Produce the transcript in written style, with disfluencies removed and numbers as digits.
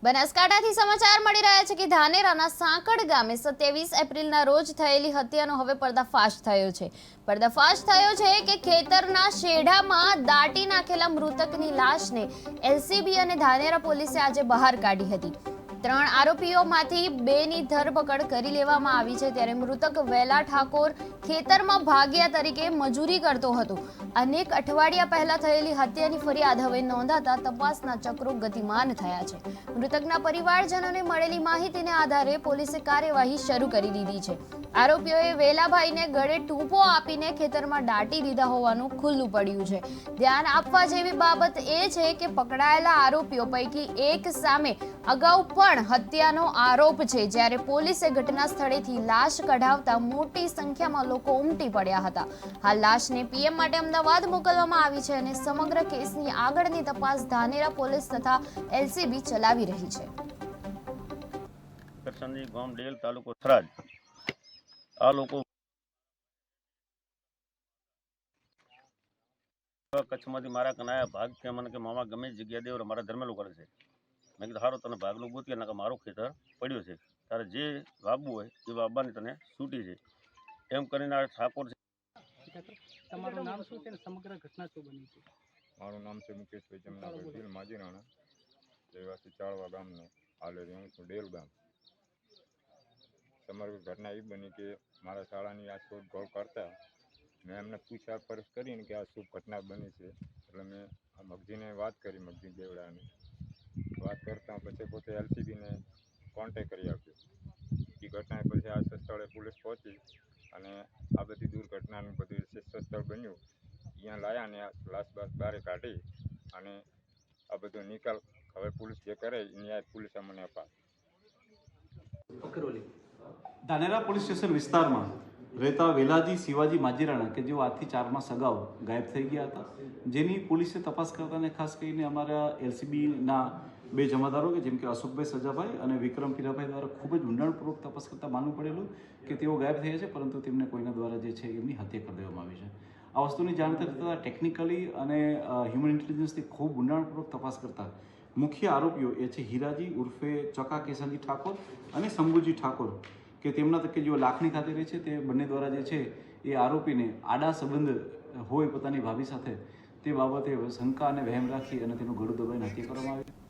બનાસકાંઠાથી સમાચાર મળી રહ્યા છે કે ધાનેરાના સાંકડ ગામે 27 એપ્રિલના રોજ થયેલી હત્યાનો હવે પર્દાફાશ થયો છે. પર્દાફાશ થયો છે કે ખેતરના શેઢામાં દાટી નાખેલા મૃતકની લાશને એલસીબી અને ધાનેરા પોલીસે આજે બહાર કાઢી હતી. 3 આરોપીઓમાંથી 2ની ધરપકડ કરી લેવામાં આવી છે. ત્યારે મૃતક વેલા ઠાકોર ખેતરમાં ભાગિયા તરીકે મજૂરી કરતો હતો. અનેક અઠવાડિયા પહેલા થયેલી હત્યાની ફરિયાદ હવે નોંધાતા તપાસના ચક્રો ગતિમાન થયા છે. મૃતકના પરિવારજનોને મળેલી માહિતીને આધારે પોલીસે કાર્યવાહી શરૂ કરી દીધી છે. આરોપીઓએ વેલાભાઈને ગળે ટૂંપો આપીને ખેતરમાં દાટી દીધા હોવાનું ખુલ્લું પડ્યું છે. ધ્યાન આપવા જેવી બાબત એ છે કે પકડાયેલા આરોપીઓ પૈકી એક સામે અગાઉ પણ હત્યાનો આરોપ છે. જ્યારે પોલીસે ઘટના સ્થળેથી લાશ કઢાવતા મોટી સંખ્યામાં લોકો ઉમટી પડ્યા હતા. હાલ લાશને પીએમ માટે અમદાવાદ મોકલવામાં આવી છે અને સમગ્ર કેસની આગળની તપાસ ધાનેરા પોલીસ તથા એલસીબી ચલાવી રહી છે. કરસનજી ગામ ડેલ તાલુકો થરાદ. આ લોકો કચ્છમાંથી મારા કનાયા ભાગ કે મને કે મામા ગમે જગ્યા દેવ મારા ધર્મેલું કરે છે. મેં કીધું સારું તને ભાગનું ગોતી નાખે, મારો ખેતર પડ્યો છે, તારે જે વાવવું હોય એ વાવવાની તને છૂટી છે એમ કરીને આ ઠાકોર છે. તમારું નામ શું છે ને સમગ્ર ઘટના શું બની છે? મારું નામ છે મુકેશભાઈ જમનાભાઈ ભીલ માજીરાણા, રહેવાસી ચાળવા ગામનો. હાલે હું છું ડેલ ગામ. સમગ્ર ઘટના એ બની કે મારા શાળાની આ શોધખોળ કરતા મેં એમને પૂછપરછ કરીને કે આ શું ઘટના બની છે. એટલે મેં આ મગજીને વાત કરી, મગજી દેવડાને વાત કરતાં પછી પોતે એલસીબીને કોન્ટેક કરી આપ્યો. એ ઘટના પછી આ સ્થળે પોલીસ પહોંચી અને આ બધી દુર્ઘટનાનું બધું સ્થળ બન્યું અહીંયા લાયા અને આ લાશ બહાર કાઢી અને આ બધો નિકાલ હવે પોલીસ જે કરે એ ન્યાય પોલીસ અમને અપાવે. ધાનેરા પોલીસ સ્ટેશન વિસ્તારમાં રહેતા વેલાજી શિવાજી માજીરાણા કે જેઓ આજથી 4 માસ અગાઉ ગાયબ થઈ ગયા હતા, જેની પોલીસે તપાસ કરતાને ખાસ કરીને અમારા એલસીબીના 2 જમાદારો કે જેમ કે અશોકભાઈ સજાભાઈ અને વિક્રમ પીરાભાઈ દ્વારા ખૂબ જ ઊંડાણપૂર્વક તપાસ કરતાં માનવું પડેલું કે તેઓ ગાયબ થયા છે, પરંતુ તેમને કોઈના દ્વારા જે છે એમની હત્યા કરી દેવામાં આવી છે. આ વસ્તુની જાણતા થતાં ટેકનિકલી અને હ્યુમન ઇન્ટેલિજન્સથી ખૂબ ઊંડાણપૂર્વક તપાસ કરતા મુખ્ય આરોપીઓ એ છે હીરાજી ઉર્ફે ચકા કેસનજી ઠાકોર અને શંભુજી ઠાકોર કે તેમના તકે જેઓ લાખણી ખાતે રહે છે. તે બંને દ્વારા જે છે એ આરોપીને આડા સંબંધ હોય પોતાની ભાભી સાથે તે બાબતે શંકા અને વહેમ રાખી અને તેનું ગળું દબાઈને હત્યા કરવામાં આવી.